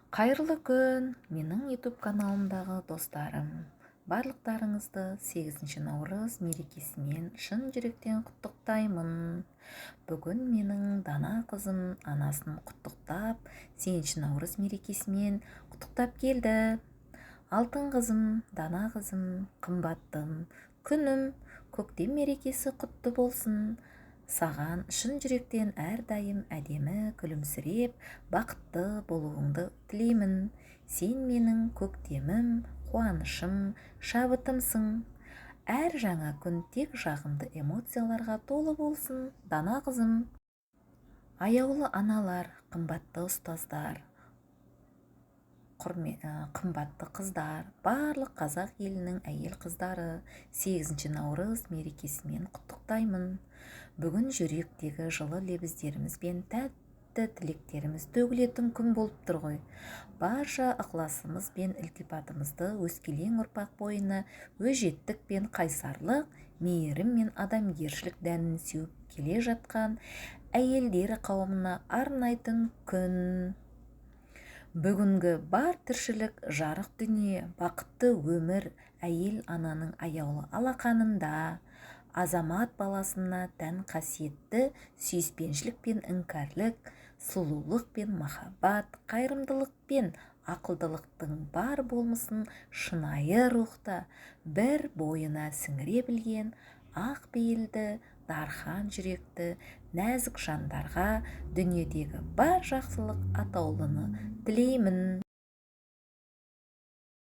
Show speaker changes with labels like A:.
A: Қайырлы күн, менің YouTube каналымдағы достарым. Барлықтарыңызды 8 наурыз мерекесімен шын жүректен құттықтаймын. Бүгін менің дана қызым анасын құттықтап, 8 наурыз мерекесімен құттықтап келді. Алтын қызым, дана қызым, қымбаттым, күнім, көктем мерекесі құтты болсын. Саған шын жүректен әрдайым әдемі күлімсіреп, бақытты болуыңды тілеймін. Сен менің көктемім, қуанышым, шабытымсың. Әр жаңа күн тек жағымды эмоцияларға толы болсын, дана қызым. Аяулы аналар, қымбатты ұстаздар, қымбатты қыздар, барлық қазақ елінің әйел қыздары 8 наурыз мерекесімен құттықтаймын. Бүгін жүректегі жылы лебіздеріміз бен тәтті тілектеріміз төгілетін күн болып тұр ғой. Барша ықыласымыз бен ілтипатымызды өскелең ұрпақ бойына өжеттік пен қайсарлық, мейірім мен адамгершілік дәнін сеуіп келе жатқан әйелдер қауымына арнайтын күн. Бүгінгі бар тіршілік, жарық дүние, бақытты өмір әйел ананың аяулы алақанында. Азамат баласына тән қасиетті сүйіспеншілік пен іңкәрлік, сұлулық пен махаббат, қайырымдылық пен ақылдылықтың бар болмысын шынайы рухта бір бойына сіңіре білген ақ бейілді, дархан жүректі, нәзік жандарға дүниедегі бар жақсылық атаулыны тілеймін.